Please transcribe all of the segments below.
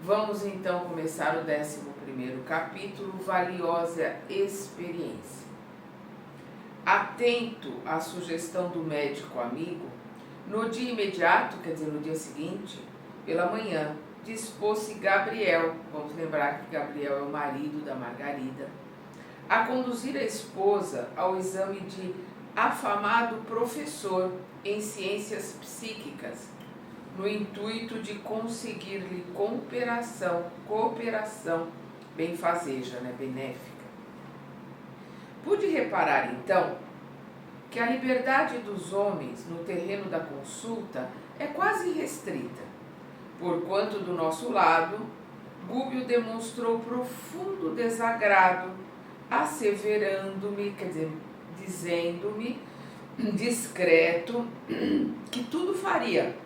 Vamos então começar o 11º capítulo, Valiosa Experiência. Atento à sugestão do médico amigo, no dia imediato, quer dizer, no dia seguinte, pela manhã, dispôs-se Gabriel, vamos lembrar que Gabriel é o marido da Margarida, a conduzir a esposa ao exame de afamado professor em ciências psíquicas, no intuito de conseguir-lhe cooperação benfazeja, benéfica. Pude reparar, então, que a liberdade dos homens no terreno da consulta é quase restrita, porquanto do nosso lado, Gúbio demonstrou profundo desagrado, asseverando-me, quer dizer, dizendo-me, discreto, que tudo faria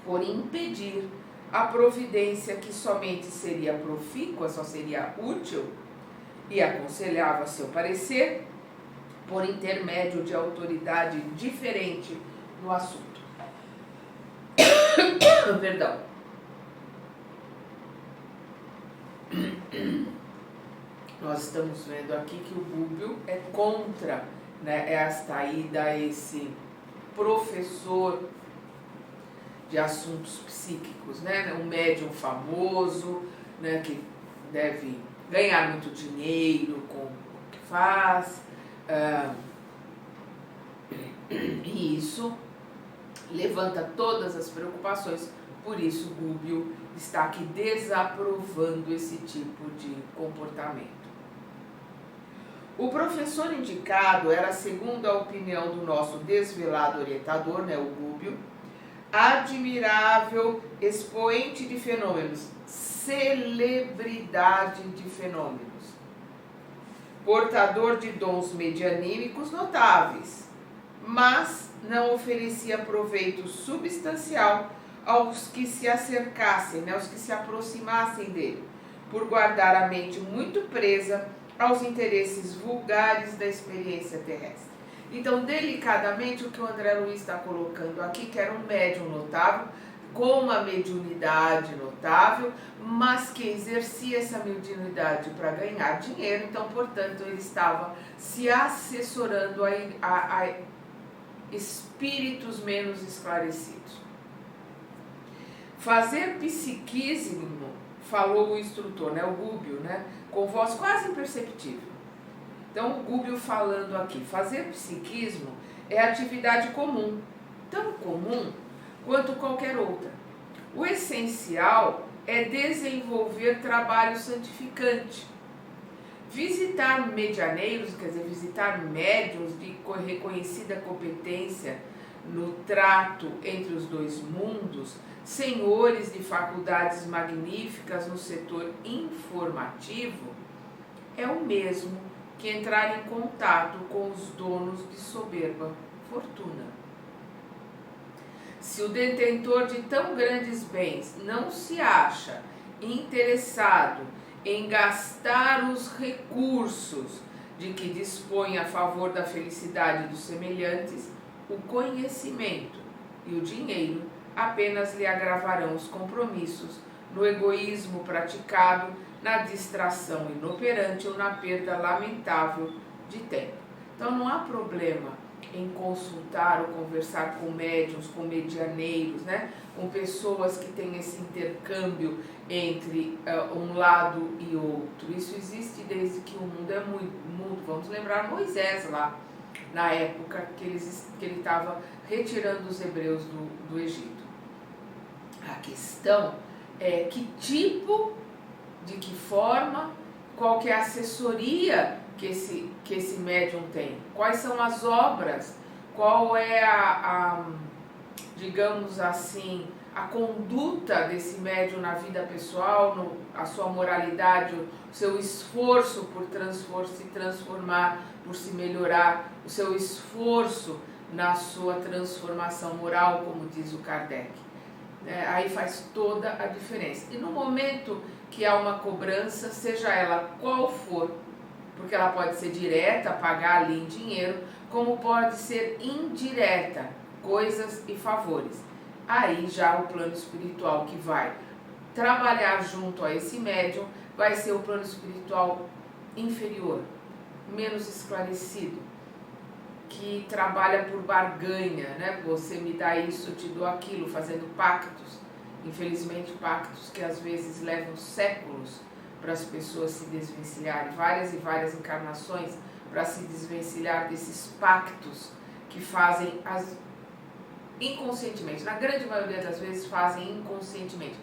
por impedir a providência que somente seria profícua, só seria útil, e aconselhava a seu parecer, por intermédio de autoridade diferente no assunto. Perdão. Nós estamos vendo aqui que o Gúbio é contra, esta ida a esse professor de assuntos psíquicos, um médium famoso, que deve ganhar muito dinheiro com o que faz, e isso levanta todas as preocupações. Por isso Gúbio está aqui desaprovando esse tipo de comportamento. O professor indicado era, segundo a opinião do nosso desvelado orientador, o Gúbio, admirável expoente de fenômenos, celebridade de fenômenos, portador de dons medianímicos notáveis, mas não oferecia proveito substancial aos que se acercassem, aos que se aproximassem dele, por guardar a mente muito presa aos interesses vulgares da experiência terrestre. Então, delicadamente, o que o André Luiz está colocando aqui, que era um médium notável, com uma mediunidade notável, mas que exercia essa mediunidade para ganhar dinheiro, então, portanto, ele estava se assessorando a espíritos menos esclarecidos. Fazer psiquismo, falou o instrutor, o Gúbio, com voz quase imperceptível. Então, o Gúbio falando aqui, fazer psiquismo é atividade comum, tão comum quanto qualquer outra. O essencial é desenvolver trabalho santificante. Visitar medianeiros, quer dizer, visitar médiuns de reconhecida competência no trato entre os dois mundos, senhores de faculdades magníficas no setor informativo, é o mesmo que entrar em contato com os donos de soberba fortuna. Se o detentor de tão grandes bens não se acha interessado em gastar os recursos de que dispõe a favor da felicidade dos semelhantes, o conhecimento e o dinheiro apenas lhe agravarão os compromissos no egoísmo praticado, na distração inoperante ou na perda lamentável de tempo. Então não há problema em consultar ou conversar com médiuns, com medianeiros, com pessoas que têm esse intercâmbio entre um lado e outro. Isso existe desde que o mundo é mundo. Vamos lembrar Moisés lá, na época que ele estava retirando os hebreus do Egito. A questão é que tipo, de que forma, qual que é a assessoria que esse médium tem, quais são as obras, qual é digamos assim, a conduta desse médium na vida pessoal, a sua moralidade, o seu esforço por se transformar, por se melhorar, o seu esforço na sua transformação moral, como diz o Kardec. Aí faz toda a diferença. E no momento que há uma cobrança, seja ela qual for, porque ela pode ser direta, pagar ali em dinheiro, como pode ser indireta, coisas e favores. Aí já o plano espiritual que vai trabalhar junto a esse médium vai ser o plano espiritual inferior, menos esclarecido, que trabalha por barganha, né? Você me dá isso, eu te dou aquilo, fazendo pactos. Infelizmente, pactos que às vezes levam séculos para as pessoas se desvencilharem, várias e várias encarnações para se desvencilhar desses pactos que fazem inconscientemente, na grande maioria das vezes fazem inconscientemente.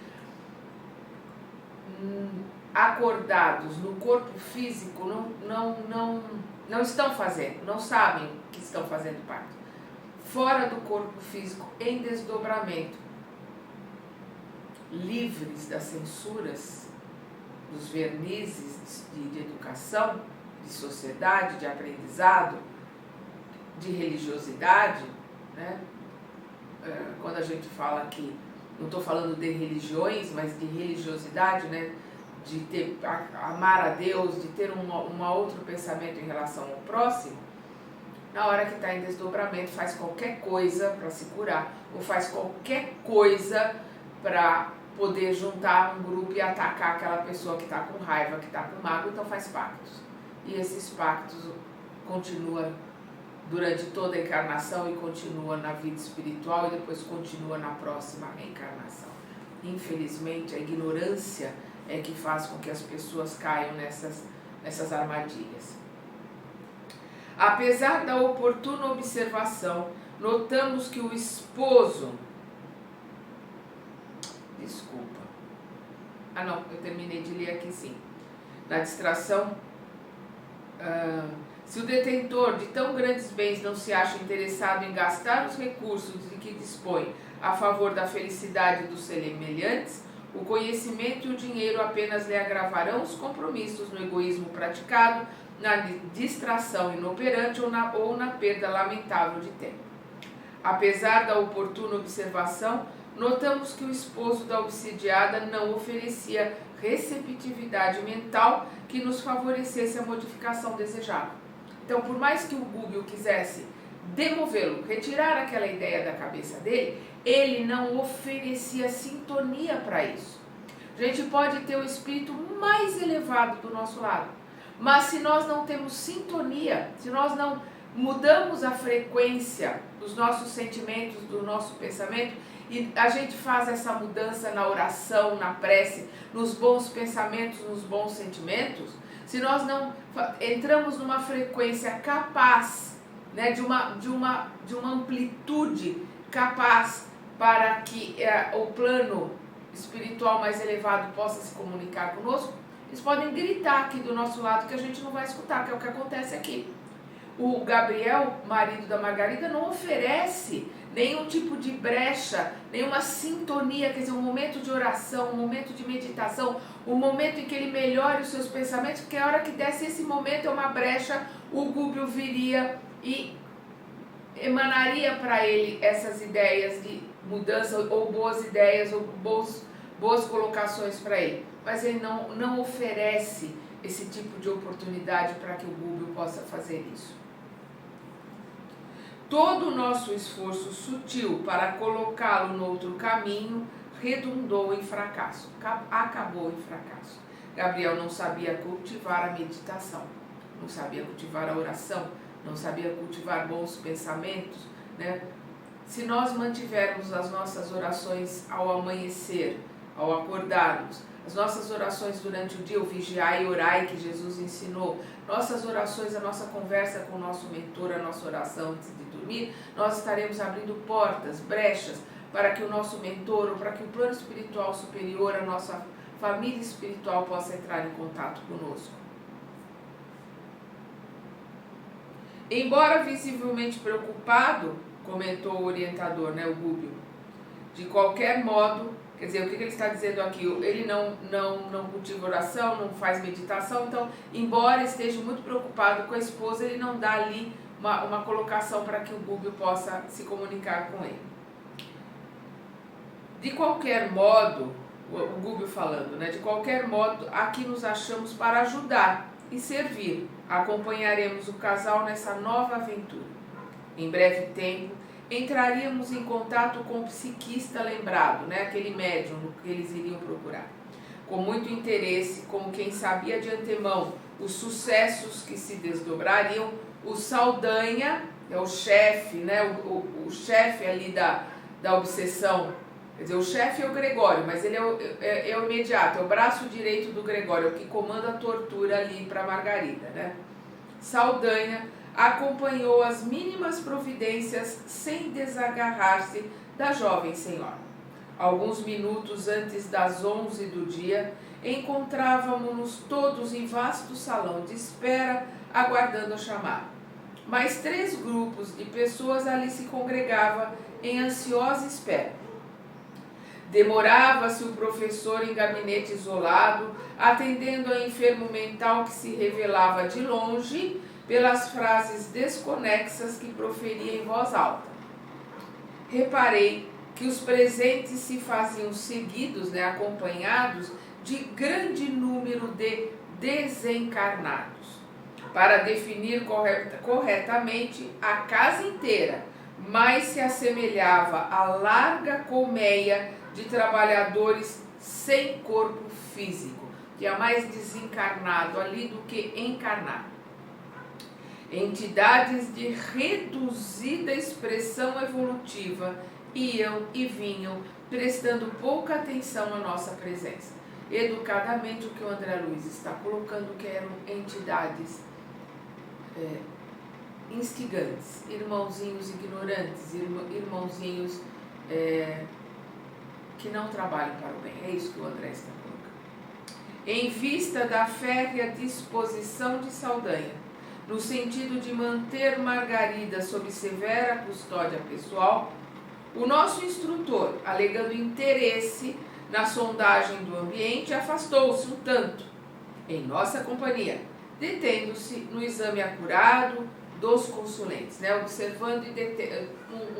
Acordados no corpo físico não estão fazendo, não sabem que estão fazendo pacto. Fora do corpo físico, em desdobramento, livres das censuras, dos vernizes de educação, de sociedade, de aprendizado, de religiosidade, né? Quando a gente fala que, não estou falando de religiões, mas de religiosidade, né? De ter, amar a Deus, de ter um outro pensamento em relação ao próximo, na hora que está em desdobramento, faz qualquer coisa para se curar, ou faz qualquer coisa para poder juntar um grupo e atacar aquela pessoa que está com raiva, que está com mágoa, então faz pactos. E esses pactos continuam durante toda a encarnação e continua na vida espiritual e depois continua na próxima reencarnação. Infelizmente, a ignorância é que faz com que as pessoas caiam nessas armadilhas. Apesar da oportuna observação, notamos que o esposo... Desculpa. Ah, não, eu terminei de ler aqui sim. Na distração... se o detentor de tão grandes bens não se acha interessado em gastar os recursos de que dispõe a favor da felicidade dos semelhantes, o conhecimento e o dinheiro apenas lhe agravarão os compromissos no egoísmo praticado, na distração inoperante ou na perda lamentável de tempo. Apesar da oportuna observação, notamos que o esposo da obsidiada não oferecia receptividade mental que nos favorecesse a modificação desejada. Então, por mais que o Gubbio quisesse demovê-lo, retirar aquela ideia da cabeça dele, ele não oferecia sintonia para isso. A gente pode ter o espírito mais elevado do nosso lado, mas se nós não temos sintonia, se nós não mudamos a frequência dos nossos sentimentos, do nosso pensamento, e a gente faz essa mudança na oração, na prece, nos bons pensamentos, nos bons sentimentos, se nós não entramos numa frequência capaz, né, de uma amplitude capaz para que o plano espiritual mais elevado possa se comunicar conosco, eles podem gritar aqui do nosso lado que a gente não vai escutar, que é o que acontece aqui. O Gabriel, marido da Margarida, não oferece nenhum tipo de brecha, nenhuma sintonia, quer dizer, um momento de oração, um momento de meditação, um momento em que ele melhore os seus pensamentos, porque a hora que desse esse momento é uma brecha, o Gubbio viria e emanaria para ele essas ideias de mudança, ou boas ideias, ou boas colocações para ele. Mas ele não oferece esse tipo de oportunidade para que o Gubbio possa fazer isso. Todo o nosso esforço sutil para colocá-lo no outro caminho redundou em fracasso, acabou em fracasso. Gabriel não sabia cultivar a meditação, não sabia cultivar a oração, não sabia cultivar bons pensamentos, né? Se nós mantivermos as nossas orações ao amanhecer, ao acordarmos, as nossas orações durante o dia, o vigiai e orai que Jesus ensinou, nossas orações, a nossa conversa com o nosso mentor, a nossa oração antes de dormir, nós estaremos abrindo portas, brechas, para que o nosso mentor, ou para que o plano espiritual superior, a nossa família espiritual possa entrar em contato conosco. Embora visivelmente preocupado, comentou o orientador, né, o Gubbio, de qualquer modo, quer dizer, o que ele está dizendo aqui? Ele não cultiva oração, não faz meditação, então, embora esteja muito preocupado com a esposa, ele não dá ali uma colocação para que o Gubbio possa se comunicar com ele. De qualquer modo, o Gubbio falando, né, de qualquer modo, aqui nos achamos para ajudar e servir. Acompanharemos o casal nessa nova aventura. Em breve tempo, entraríamos em contato com o psiquista lembrado, né? Aquele médium que eles iriam procurar. Com muito interesse, como quem sabia de antemão os sucessos que se desdobrariam, o Saldanha, é o chefe, né? O chefe ali da obsessão. Quer dizer, o chefe é o Gregório, mas ele é o imediato, é o braço direito do Gregório, é o que comanda a tortura ali para Margarida, né? Saldanha acompanhou as mínimas providências sem desagarrar-se da jovem senhora. Alguns minutos antes das 11 do dia, encontrávamos-nos todos em vasto salão de espera, aguardando a chamada. Mais 3 grupos de pessoas ali se congregavam em ansiosa espera. Demorava-se o professor em gabinete isolado, atendendo a enfermo mental que se revelava de longe pelas frases desconexas que proferia em voz alta. Reparei que os presentes se faziam seguidos, né, acompanhados de grande número de desencarnados. Para definir corretamente, a casa inteira mais se assemelhava à larga colmeia de trabalhadores sem corpo físico, que é mais desencarnado ali do que encarnado. Entidades de reduzida expressão evolutiva iam e vinham, prestando pouca atenção à nossa presença. Educadamente, o que o André Luiz está colocando que eram entidades instigantes, irmãozinhos ignorantes, irmãozinhos que não trabalham para o bem. É isso que o André está colocando. Em vista da férrea disposição de Saldanha, no sentido de manter Margarida sob severa custódia pessoal, o nosso instrutor, alegando interesse na sondagem do ambiente, afastou-se um tanto, em nossa companhia, detendo-se no exame acurado dos consulentes, né? Observando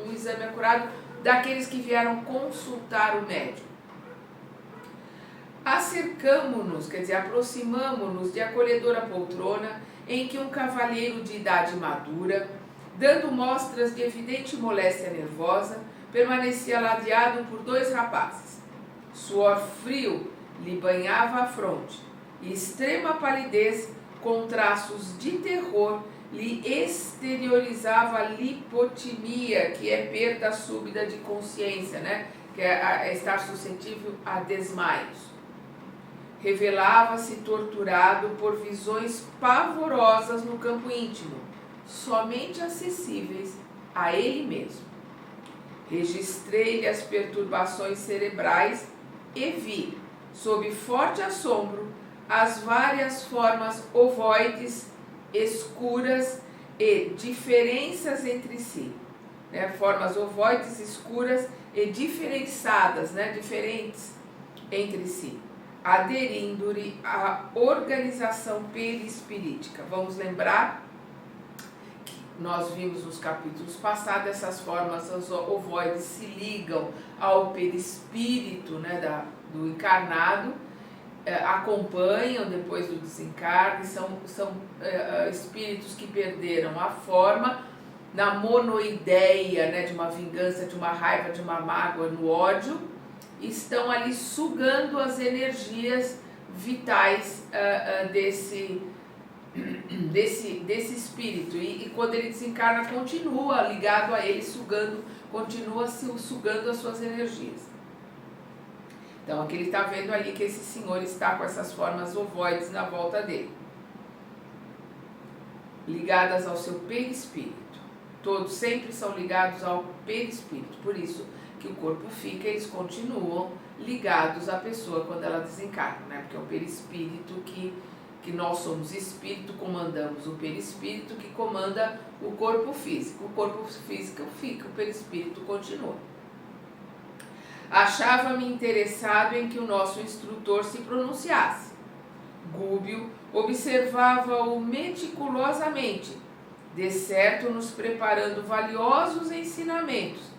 um exame acurado daqueles que vieram consultar o médium. Acercamo-nos, quer dizer, aproximamo-nos de acolhedora poltrona em que um cavalheiro de idade madura, dando mostras de evidente moléstia nervosa, permanecia ladeado por 2 rapazes. Suor frio lhe banhava a fronte e extrema palidez, com traços de terror, lhe exteriorizava a lipotimia, que é perda súbita de consciência, né? Que é estar suscetível a desmaios. Revelava-se torturado por visões pavorosas no campo íntimo, somente acessíveis a ele mesmo. Registrei-lhe as perturbações cerebrais e vi, sob forte assombro, as várias formas ovoides, escuras e diferenças entre si. Né? Formas ovoides, escuras e diferenciadas, né? Diferentes entre si, aderindo-lhe à organização perispirítica. Vamos lembrar que nós vimos nos capítulos passados, essas formas ovoides se ligam ao perispírito, né, do encarnado, acompanham depois do desencarne, são espíritos que perderam a forma na monoideia, né, de uma vingança, de uma raiva, de uma mágoa, no ódio, estão ali sugando as energias vitais desse espírito, e quando ele desencarna continua ligado a ele, continua sugando as suas energias. Então aqui ele está vendo ali que esse senhor está com essas formas ovoides na volta dele, ligadas ao seu perispírito. Todos sempre são ligados ao perispírito, por isso que o corpo fica, eles continuam ligados à pessoa quando ela desencarna, né? Porque é o perispírito que nós somos espírito, comandamos o perispírito que comanda o corpo físico. O corpo físico fica, o perispírito continua. Achava-me interessado em que o nosso instrutor se pronunciasse. Gúbio observava-o meticulosamente, de certo nos preparando valiosos ensinamentos.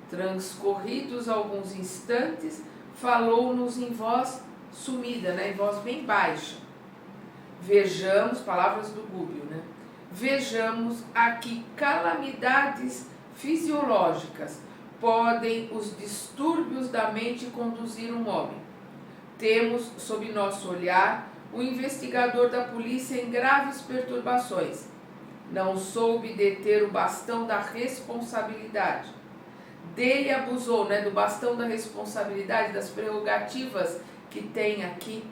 Transcorridos alguns instantes, falou-nos em voz sumida, né? Em voz bem baixa. Vejamos, palavras do Gúbio, né? Vejamos a que calamidades fisiológicas podem os distúrbios da mente conduzir um homem. Temos, sob nosso olhar, o investigador da polícia em graves perturbações. Não soube deter o bastão da responsabilidade. Dele abusou, do bastão da responsabilidade, das prerrogativas que tem aqui,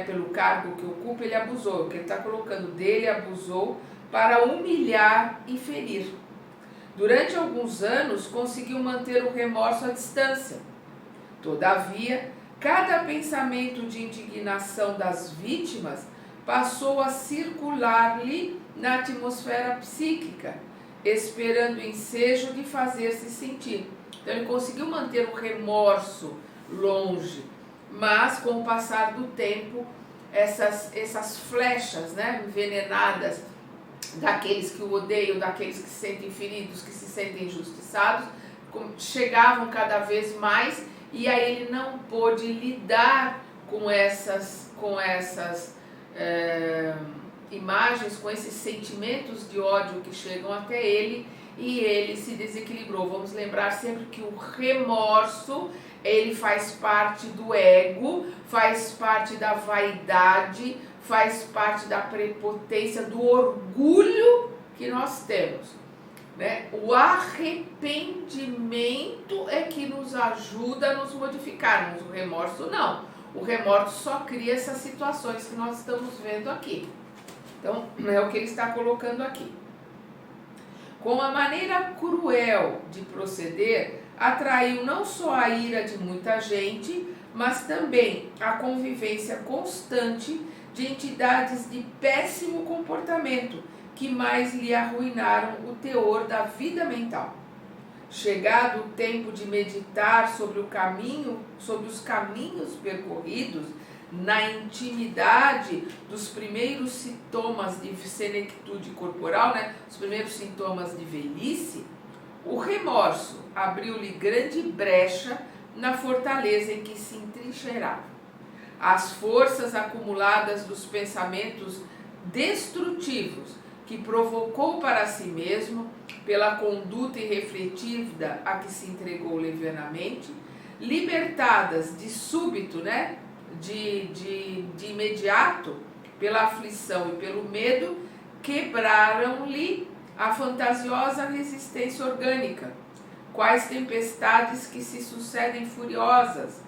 pelo cargo que ocupa, ele abusou. O que ele está colocando, dele abusou para humilhar e ferir. Durante alguns anos, conseguiu manter o remorso à distância. Todavia, cada pensamento de indignação das vítimas passou a circular-lhe na atmosfera psíquica, esperando o ensejo de fazer-se sentir. Então ele conseguiu manter o remorso longe, mas com o passar do tempo, essas flechas envenenadas daqueles que o odeiam, daqueles que se sentem feridos, que se sentem injustiçados, chegavam cada vez mais, e aí ele não pôde lidar com essas imagens, com esses sentimentos de ódio que chegam até ele, e ele se desequilibrou. Vamos lembrar sempre que o remorso, ele faz parte do ego, faz parte da vaidade, faz parte da prepotência, do orgulho que nós temos. O arrependimento é que nos ajuda a nos modificarmos, o remorso não. O remorso só cria essas situações que nós estamos vendo aqui. Então, é o que ele está colocando aqui. Com a maneira cruel de proceder, atraiu não só a ira de muita gente, mas também a convivência constante de entidades de péssimo comportamento, que mais lhe arruinaram o teor da vida mental. Chegado o tempo de meditar sobre os caminhos percorridos, na intimidade dos primeiros sintomas de senectude corporal, os primeiros sintomas de velhice, o remorso abriu-lhe grande brecha na fortaleza em que se entrincheirava. As forças acumuladas dos pensamentos destrutivos que provocou para si mesmo, pela conduta irrefletida a que se entregou levianamente, libertadas de súbito, de imediato, pela aflição e pelo medo, quebraram-lhe a fantasiosa resistência orgânica, quais tempestades que se sucedem furiosas,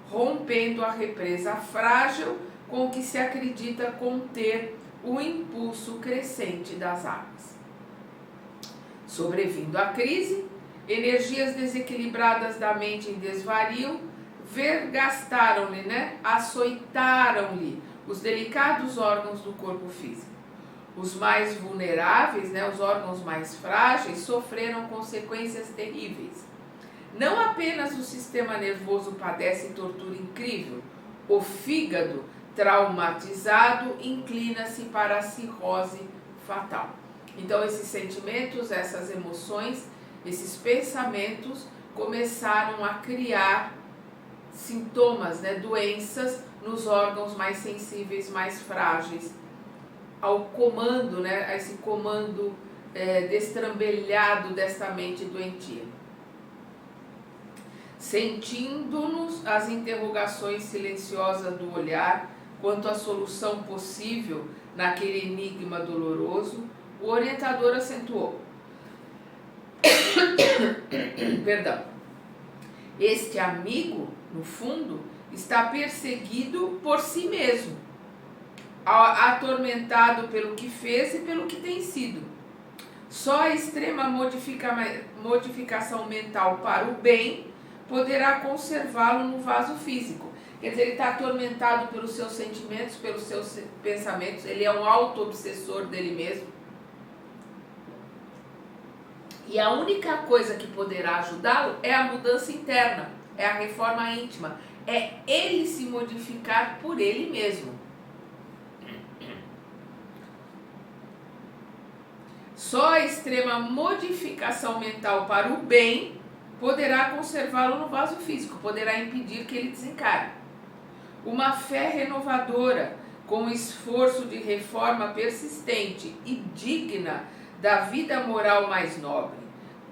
rompendo a represa frágil com que se acredita conter o impulso crescente das águas. Sobrevindo a crise, energias desequilibradas da mente em desvario vergastaram-lhe, açoitaram-lhe os delicados órgãos do corpo físico. Os mais vulneráveis, os órgãos mais frágeis, sofreram consequências terríveis. Não apenas o sistema nervoso padece tortura incrível, o fígado, traumatizado, inclina-se para a cirrose fatal. Então esses sentimentos, essas emoções, esses pensamentos começaram a criar sintomas, doenças nos órgãos mais sensíveis, mais frágeis, ao comando, a esse comando destrambelhado desta mente doentia. Sentindo-nos as interrogações silenciosas do olhar quanto à solução possível naquele enigma doloroso, o orientador acentuou. Perdão. Este amigo, no fundo, está perseguido por si mesmo, atormentado pelo que fez e pelo que tem sido. Só a extrema modificação mental para o bem poderá conservá-lo no vaso físico. Quer dizer, ele está atormentado pelos seus sentimentos, pelos seus pensamentos, ele é um auto-obsessor dele mesmo. E a única coisa que poderá ajudá-lo é a mudança interna, é a reforma íntima, é ele se modificar por ele mesmo. Só a extrema modificação mental para o bem poderá conservá-lo no vaso físico, poderá impedir que ele desencarne. Uma fé renovadora, com esforço de reforma persistente e digna da vida moral mais nobre,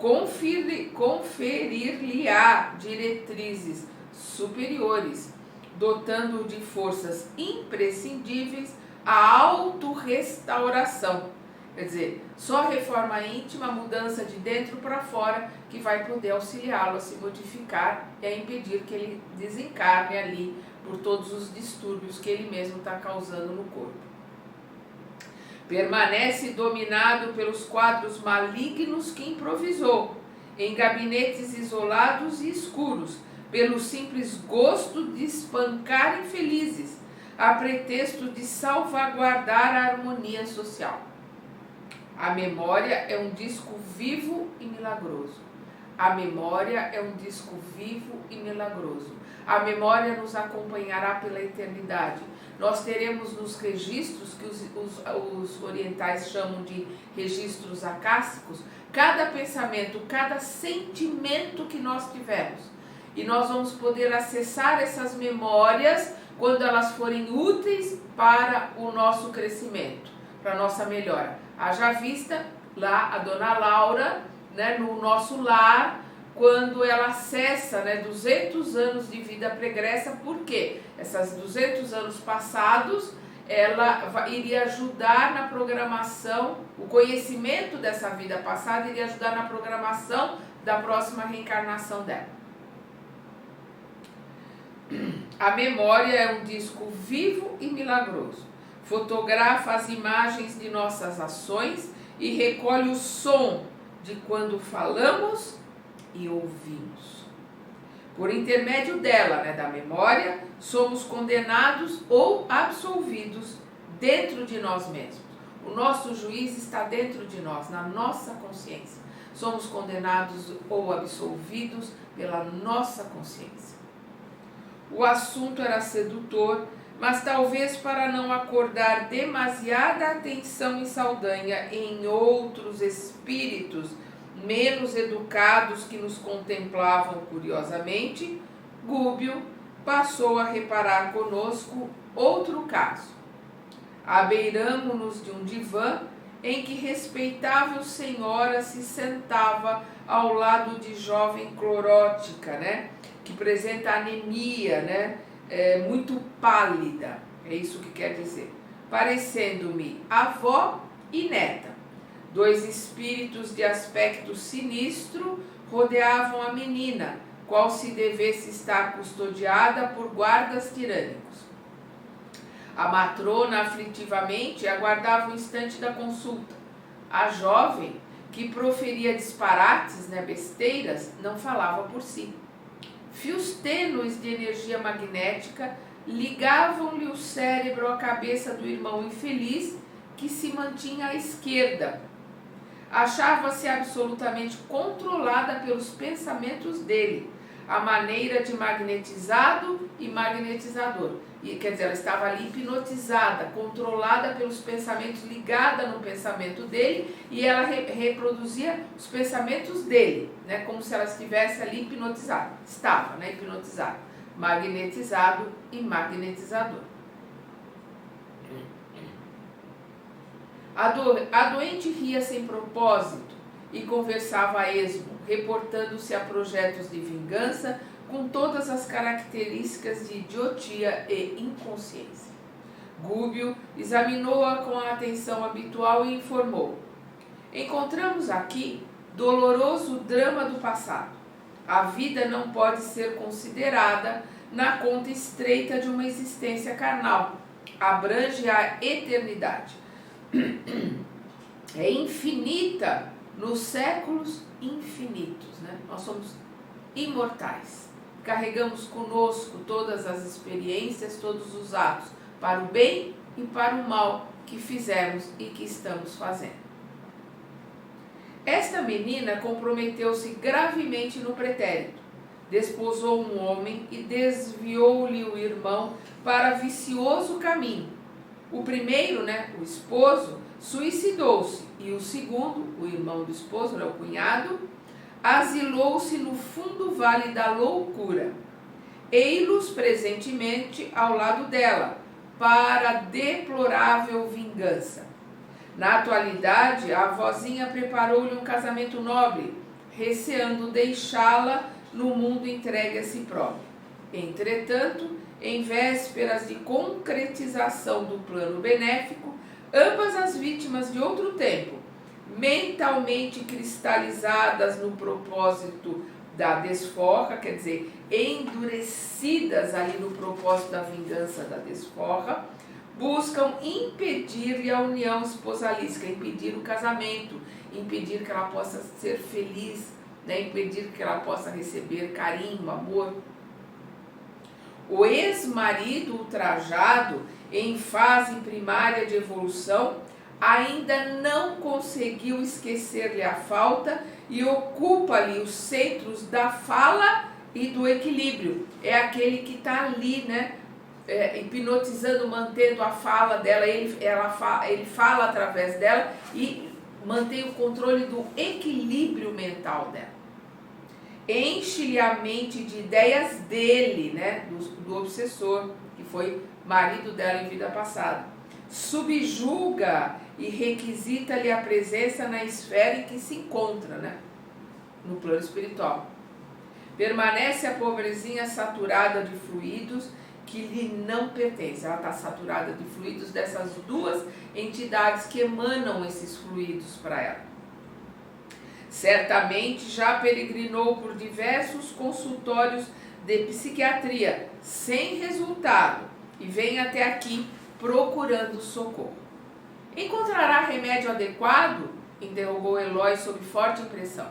conferir-lhe-á diretrizes superiores, dotando-o de forças imprescindíveis à autorrestauração. Quer dizer, só a reforma íntima, a mudança de dentro para fora, que vai poder auxiliá-lo a se modificar e a impedir que ele desencarne ali por todos os distúrbios que ele mesmo está causando no corpo. Permanece dominado pelos quadros malignos que improvisou, em gabinetes isolados e escuros, pelo simples gosto de espancar infelizes, a pretexto de salvaguardar a harmonia social. A memória é um disco vivo e milagroso. A memória é um disco vivo e milagroso. A memória nos acompanhará pela eternidade. Nós teremos nos registros, que os orientais chamam de registros acássicos, cada pensamento, cada sentimento que nós tivemos. E nós vamos poder acessar essas memórias quando elas forem úteis para o nosso crescimento, para a nossa melhora. Haja vista lá a dona Laura, né, no nosso lar, quando ela acessa, né, 200 anos de vida pregressa. Por quê? Esses 200 anos passados, ela iria ajudar na programação, o conhecimento dessa vida passada iria ajudar na programação da próxima reencarnação dela. A memória é um disco vivo e milagroso. Fotografa as imagens de nossas ações e recolhe o som de quando falamos e ouvimos. Por intermédio dela, né, da memória, somos condenados ou absolvidos dentro de nós mesmos. O nosso juiz está dentro de nós, na nossa consciência. Somos condenados ou absolvidos pela nossa consciência. O assunto era sedutor, mas talvez para não acordar demasiada atenção em Saldanha em outros espíritos menos educados que nos contemplavam curiosamente, Gúbio passou a reparar conosco outro caso. Abeiramo-nos de um divã em que respeitável senhora se sentava ao lado de jovem clorótica, né, que apresenta anemia, né, muito pálida, é isso que quer dizer, parecendo-me avó e neta. Dois espíritos de aspecto sinistro rodeavam a menina, qual se devesse estar custodiada por guardas tirânicos. A matrona aflitivamente aguardava o instante da consulta. A jovem, que proferia disparates, né, besteiras, não falava por si. Fios tênues de energia magnética ligavam-lhe o cérebro à cabeça do irmão infeliz, que se mantinha à esquerda. Achava-se absolutamente controlada pelos pensamentos dele, a maneira de magnetizado e magnetizador. E, quer dizer, ela estava ali hipnotizada, controlada pelos pensamentos, ligada no pensamento dele, e ela reproduzia os pensamentos dele, né, como se ela estivesse ali hipnotizada. Estava, né, hipnotizada, magnetizado e magnetizador. A doente ria sem propósito e conversava a esmo, reportando-se a projetos de vingança com todas as características de idiotia e inconsciência. Gúbio examinou-a com a atenção habitual e informou: encontramos aqui doloroso drama do passado. A vida não pode ser considerada na conta estreita de uma existência carnal. Abrange a eternidade. É infinita nos séculos infinitos, né? Nós somos imortais. Carregamos conosco todas as experiências, todos os atos, para o bem e para o mal que fizemos e que estamos fazendo. Esta menina comprometeu-se gravemente no pretérito. Desposou um homem e desviou-lhe o irmão para vicioso caminho. O primeiro, né, o esposo, suicidou-se, e o segundo, o irmão do esposo, né, o cunhado, asilou-se no fundo vale da loucura. Ei-los presentemente ao lado dela, para deplorável vingança. Na atualidade, a avózinha preparou-lhe um casamento nobre, receando deixá-la no mundo entregue a si próprio. Entretanto, em vésperas de concretização do plano benéfico, ambas as vítimas de outro tempo, mentalmente cristalizadas no propósito da desforra, quer dizer, endurecidas ali no propósito da vingança da desforra, buscam impedir-lhe a união esposalística, impedir o casamento, impedir que ela possa ser feliz, né? Impedir que ela possa receber carinho, amor. O ex-marido ultrajado, em fase primária de evolução, ainda não conseguiu esquecer-lhe a falta e ocupa-lhe os centros da fala e do equilíbrio. É aquele que está ali, né? Hipnotizando, mantendo a fala dela, ele fala através dela e mantém o controle do equilíbrio mental dela. Enche-lhe a mente de ideias dele, né, do obsessor, que foi marido dela em vida passada. Subjuga e requisita-lhe a presença na esfera em que se encontra, né, no plano espiritual. Permanece a pobrezinha saturada de fluidos que lhe não pertencem. Ela está saturada de fluidos dessas duas entidades que emanam esses fluidos para ela. Certamente já peregrinou por diversos consultórios de psiquiatria, sem resultado, e vem até aqui procurando socorro. Encontrará remédio adequado? Interrogou Eloy sob forte impressão.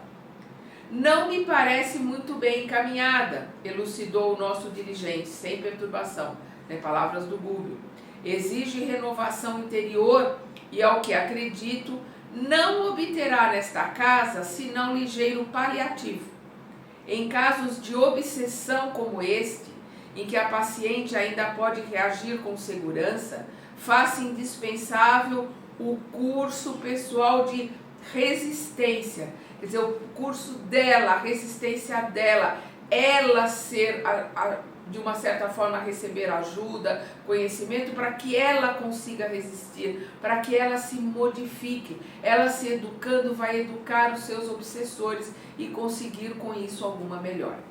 Não me parece muito bem encaminhada, elucidou o nosso dirigente, sem perturbação, né, palavras do Gúbio. Exige renovação interior e, ao que acredito, não obterá nesta casa senão ligeiro paliativo. Em casos de obsessão como este, em que a paciente ainda pode reagir com segurança, faça indispensável o curso pessoal de resistência, quer dizer, o curso dela, a resistência dela, ela ser, de uma certa forma, receber ajuda, conhecimento, para que ela consiga resistir, para que ela se modifique. Ela se educando vai educar os seus obsessores e conseguir com isso alguma melhora.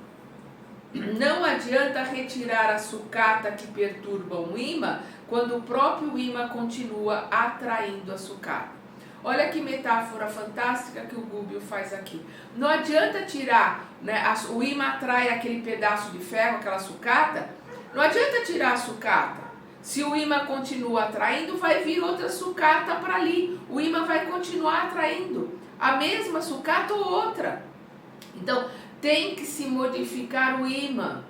Não adianta retirar a sucata que perturba o imã, quando o próprio imã continua atraindo a sucata. Olha que metáfora fantástica que o Gúbio faz aqui. Não adianta tirar, né, o imã atrai aquele pedaço de ferro, aquela sucata. Não adianta tirar a sucata. Se o imã continua atraindo, vai vir outra sucata para ali. O imã vai continuar atraindo a mesma sucata ou outra. Então, tem que se modificar o imã,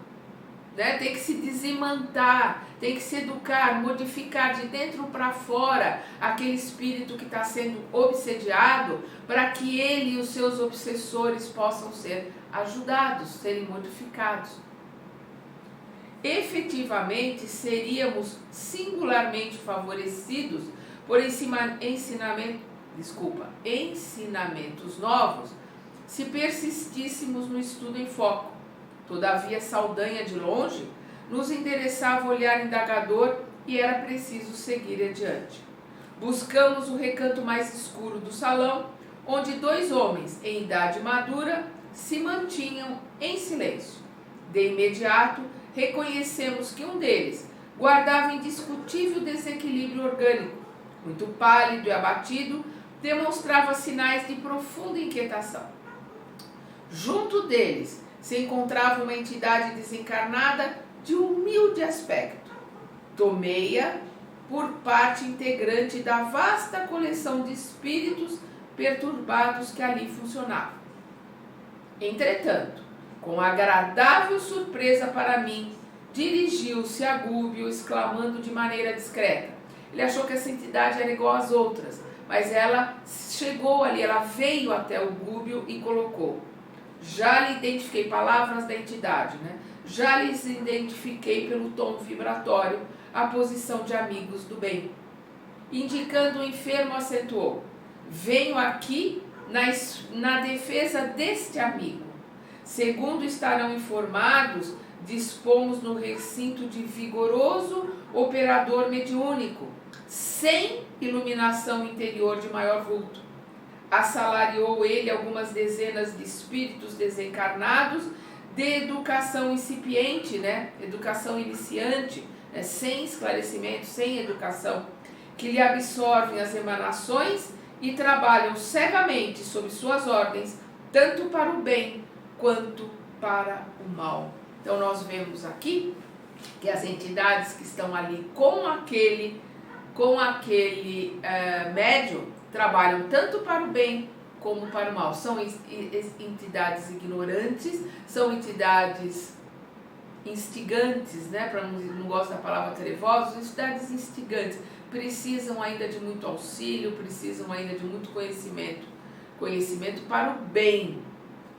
né? Tem que se desimantar, tem que se educar, modificar de dentro para fora aquele espírito que está sendo obsediado, para que ele e os seus obsessores possam ser ajudados, serem modificados. Efetivamente, seríamos singularmente favorecidos por ensinamentos novos se persistíssemos no estudo em foco. Todavia, Saldanha, de longe, nos interessava o olhar indagador e era preciso seguir adiante. Buscamos o recanto mais escuro do salão, onde dois homens, em idade madura, se mantinham em silêncio. De imediato, reconhecemos que um deles guardava indiscutível desequilíbrio orgânico. Muito pálido e abatido, demonstrava sinais de profunda inquietação. Junto deles se encontrava uma entidade desencarnada de humilde aspecto. Tomei-a por parte integrante da vasta coleção de espíritos perturbados que ali funcionavam. Entretanto, com agradável surpresa para mim, dirigiu-se a Gúbio, exclamando de maneira discreta. Ele achou que essa entidade era igual às outras, mas ela chegou ali, ela veio até o Gúbio e colocou: já lhe identifiquei, palavras da entidade, né? Já lhes identifiquei pelo tom vibratório a posição de amigos do bem. Indicando o enfermo, acentuou: venho aqui na defesa deste amigo. Segundo estarão informados, dispomos no recinto de vigoroso operador mediúnico, sem iluminação interior de maior vulto. assalariou ele algumas dezenas de espíritos desencarnados de educação incipiente, né? Educação iniciante, né? Sem esclarecimento, sem educação, que lhe absorvem as emanações e trabalham cegamente sob suas ordens, tanto para o bem quanto para o mal. Então nós vemos aqui que as entidades que estão ali com aquele médium trabalham tanto para o bem como para o mal. São entidades ignorantes, são entidades instigantes, né? Para não gosto da palavra trevosos, entidades instigantes, precisam ainda de muito auxílio, precisam ainda de muito conhecimento. Conhecimento para o bem,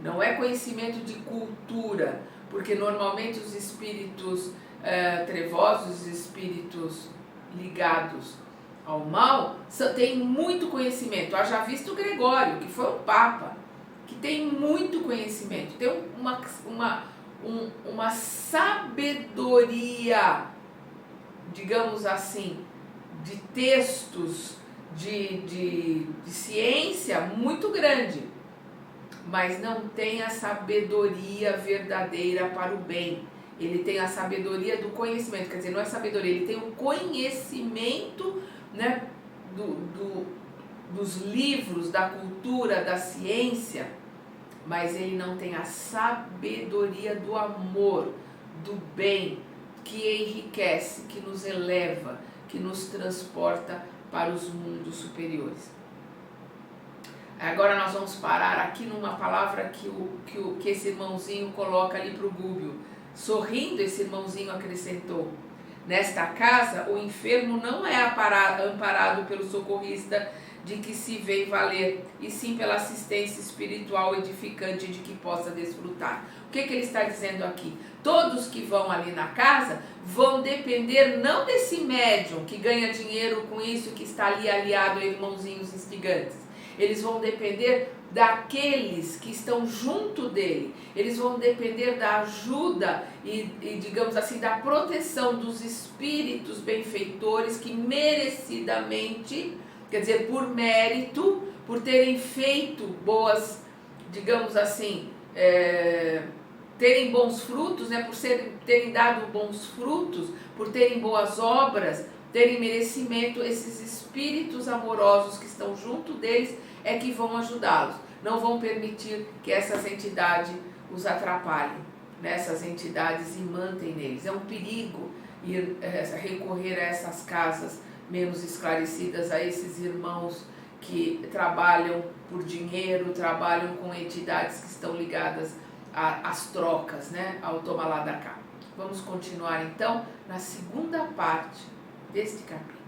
não é conhecimento de cultura, porque normalmente os espíritos trevosos, os espíritos ligados ao mal, têm muito conhecimento. Haja visto o Gregório, que foi um papa, que tem muito conhecimento, tem uma sabedoria, digamos assim, de textos, de ciência muito grande, mas não tem a sabedoria verdadeira para o bem. Ele tem a sabedoria do conhecimento, quer dizer, não é sabedoria, ele tem o conhecimento, né, dos livros, da cultura, da ciência, mas ele não tem a sabedoria do amor, do bem, que enriquece, que nos eleva, que nos transporta para os mundos superiores. Agora nós vamos parar aqui numa palavra que esse irmãozinho coloca ali para o Gúbio. Sorrindo, esse irmãozinho acrescentou: nesta casa, o enfermo não é amparado pelo socorrista de que se vem valer, e sim pela assistência espiritual edificante de que possa desfrutar. O que ele está dizendo aqui? Todos que vão ali na casa vão depender não desse médium que ganha dinheiro com isso, que está ali aliado a irmãozinhos instigantes. Eles vão depender daqueles que estão junto dele. Eles vão depender da ajuda e digamos assim, da proteção dos espíritos benfeitores que merecidamente, quer dizer, por mérito, por terem feito boas, digamos assim, terem bons frutos, né, por terem dado bons frutos, por terem boas obras, terem merecimento, esses espíritos amorosos que estão junto deles é que vão ajudá-los. Não vão permitir que essas entidades os atrapalhem, né? Essas entidades imantem neles. É um perigo ir recorrer a essas casas menos esclarecidas, a esses irmãos que trabalham por dinheiro, trabalham com entidades que estão ligadas às trocas, né? Ao toma lá da cá. Vamos continuar então na segunda parte deste capítulo.